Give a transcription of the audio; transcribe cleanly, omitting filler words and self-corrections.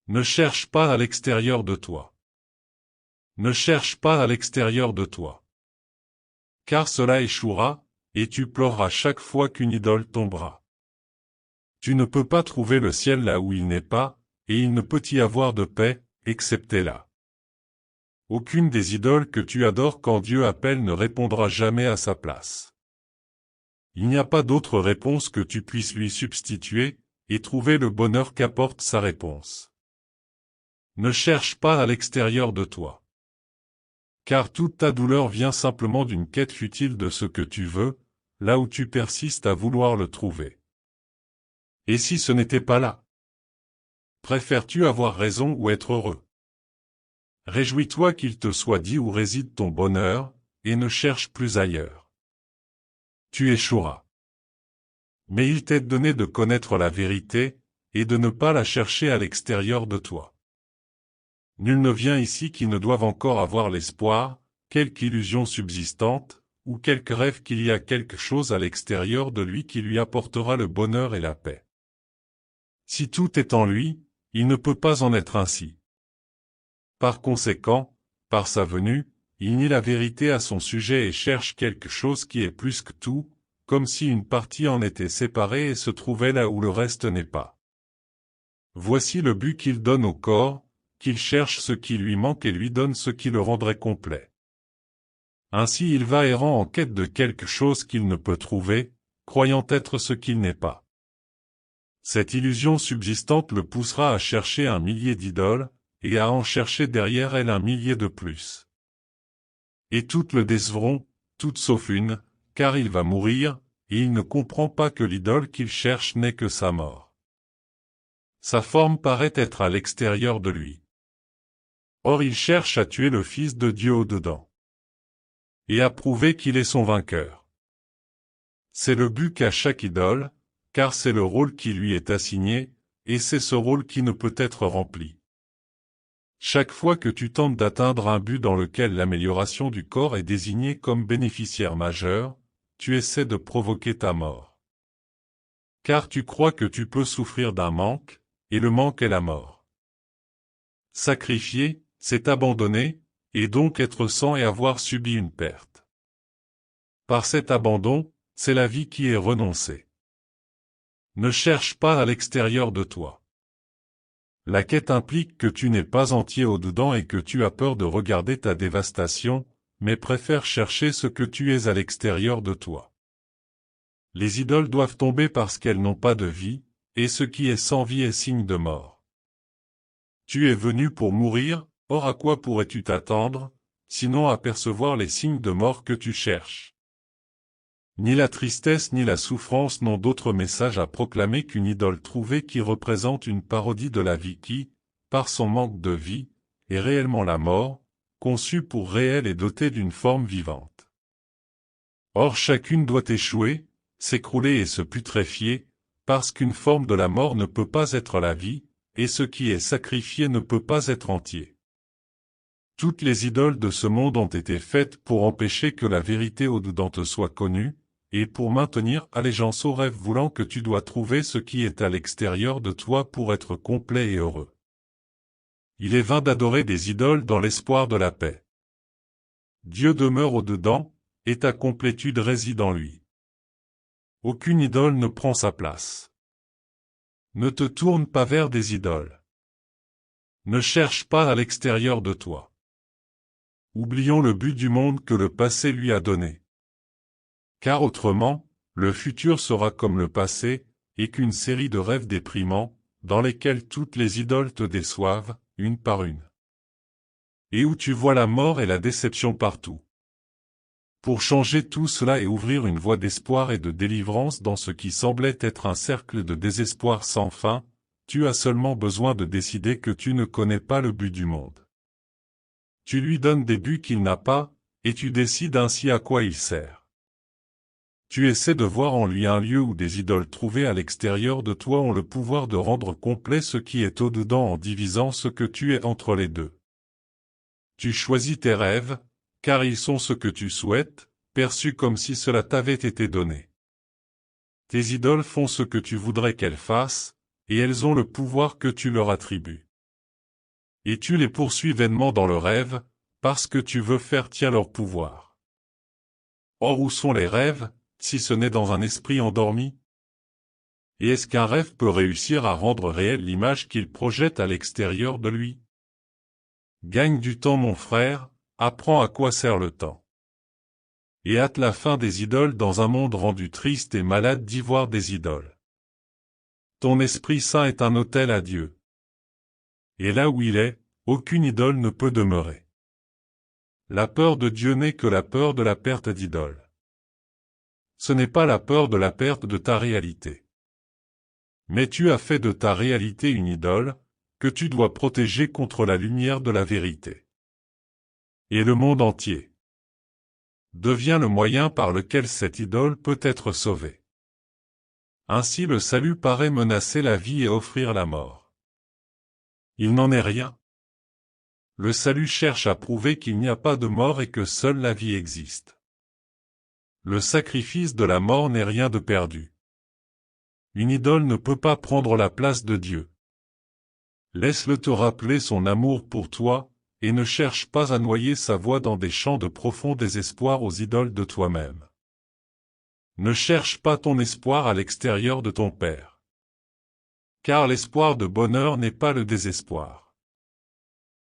Ne cherche pas à l'extérieur de toi. Ne cherche pas à l'extérieur de toi. Car cela échouera, et tu pleureras chaque fois qu'une idole tombera. Tu ne peux pas trouver le ciel là où il n'est pas, et il ne peut y avoir de paix, excepté là. Aucune des idoles que tu adores quand Dieu appelle ne répondra jamais à sa place. Il n'y a pas d'autre réponse que tu puisses lui substituer, et trouver le bonheur qu'apporte sa réponse. Ne cherche pas à l'extérieur de toi. Car toute ta douleur vient simplement d'une quête futile de ce que tu veux, là où tu persistes à vouloir le trouver. Et si ce n'était pas là? Préfères-tu avoir raison ou être heureux? Réjouis-toi qu'il te soit dit où réside ton bonheur, et ne cherche plus ailleurs. Tu échoueras. Mais il t'est donné de connaître la vérité, et de ne pas la chercher à l'extérieur de toi. Nul ne vient ici qui ne doive encore avoir l'espoir, quelque illusion subsistante, ou quelque rêve qu'il y a quelque chose à l'extérieur de lui qui lui apportera le bonheur et la paix. Si tout est en lui, il ne peut pas en être ainsi. Par conséquent, par sa venue, il nie la vérité à son sujet et cherche quelque chose qui est plus que tout, comme si une partie en était séparée et se trouvait là où le reste n'est pas. Voici le but qu'il donne au corps, qu'il cherche ce qui lui manque et lui donne ce qui le rendrait complet. Ainsi il va errant en quête de quelque chose qu'il ne peut trouver, croyant être ce qu'il n'est pas. Cette illusion subsistante le poussera à chercher un millier d'idoles, et à en chercher derrière elle un millier de plus. Et toutes le décevront, toutes sauf une, car il va mourir, et il ne comprend pas que l'idole qu'il cherche n'est que sa mort. Sa forme paraît être à l'extérieur de lui. Or il cherche à tuer le Fils de Dieu au-dedans. Et à prouver qu'il est son vainqueur. C'est le but qu'a chaque idole, car c'est le rôle qui lui est assigné, et c'est ce rôle qui ne peut être rempli. Chaque fois que tu tentes d'atteindre un but dans lequel l'amélioration du corps est désignée comme bénéficiaire majeur, tu essaies de provoquer ta mort. Car tu crois que tu peux souffrir d'un manque, et le manque est la mort. Sacrifier, c'est abandonner, et donc être sans et avoir subi une perte. Par cet abandon, c'est la vie qui est renoncée. Ne cherche pas à l'extérieur de toi. La quête implique que tu n'es pas entier au-dedans et que tu as peur de regarder ta dévastation, mais préfères chercher ce que tu es à l'extérieur de toi. Les idoles doivent tomber parce qu'elles n'ont pas de vie, et ce qui est sans vie est signe de mort. Tu es venu pour mourir, or à quoi pourrais-tu t'attendre, sinon à percevoir les signes de mort que tu cherches? Ni la tristesse ni la souffrance n'ont d'autre message à proclamer qu'une idole trouvée qui représente une parodie de la vie qui, par son manque de vie, est réellement la mort, conçue pour réelle et dotée d'une forme vivante. Or chacune doit échouer, s'écrouler et se putréfier, parce qu'une forme de la mort ne peut pas être la vie, et ce qui est sacrifié ne peut pas être entier. Toutes les idoles de ce monde ont été faites pour empêcher que la vérité au-dedans te soit connue, et pour maintenir allégeance au rêve voulant que tu dois trouver ce qui est à l'extérieur de toi pour être complet et heureux. Il est vain d'adorer des idoles dans l'espoir de la paix. Dieu demeure au-dedans, et ta complétude réside en lui. Aucune idole ne prend sa place. Ne te tourne pas vers des idoles. Ne cherche pas à l'extérieur de toi. Oublions le but du monde que le passé lui a donné. Car autrement, le futur sera comme le passé, et qu'une série de rêves déprimants, dans lesquels toutes les idoles te déçoivent, une par une. Et où tu vois la mort et la déception partout. Pour changer tout cela et ouvrir une voie d'espoir et de délivrance dans ce qui semblait être un cercle de désespoir sans fin, tu as seulement besoin de décider que tu ne connais pas le but du monde. Tu lui donnes des buts qu'il n'a pas, et tu décides ainsi à quoi il sert. Tu essaies de voir en lui un lieu où des idoles trouvées à l'extérieur de toi ont le pouvoir de rendre complet ce qui est au-dedans en divisant ce que tu es entre les deux. Tu choisis tes rêves, car ils sont ce que tu souhaites, perçus comme si cela t'avait été donné. Tes idoles font ce que tu voudrais qu'elles fassent, et elles ont le pouvoir que tu leur attribues. Et tu les poursuis vainement dans le rêve, parce que tu veux faire tien leur pouvoir. Or où sont les rêves, si ce n'est dans un esprit endormi? Et est-ce qu'un rêve peut réussir à rendre réelle l'image qu'il projette à l'extérieur de lui? Gagne du temps mon frère, apprends à quoi sert le temps. Et hâte la fin des idoles dans un monde rendu triste et malade d'y voir des idoles. Ton Esprit Saint est un autel à Dieu. Et là où il est, aucune idole ne peut demeurer. La peur de Dieu n'est que la peur de la perte d'idole. Ce n'est pas la peur de la perte de ta réalité. Mais tu as fait de ta réalité une idole, que tu dois protéger contre la lumière de la vérité. Et le monde entier devient le moyen par lequel cette idole peut être sauvée. Ainsi le salut paraît menacer la vie et offrir la mort. Il n'en est rien. Le salut cherche à prouver qu'il n'y a pas de mort et que seule la vie existe. Le sacrifice de la mort n'est rien de perdu. Une idole ne peut pas prendre la place de Dieu. Laisse-le te rappeler son amour pour toi, et ne cherche pas à noyer sa voix dans des chants de profond désespoir aux idoles de toi-même. Ne cherche pas ton espoir à l'extérieur de ton Père. Car l'espoir de bonheur n'est pas le désespoir.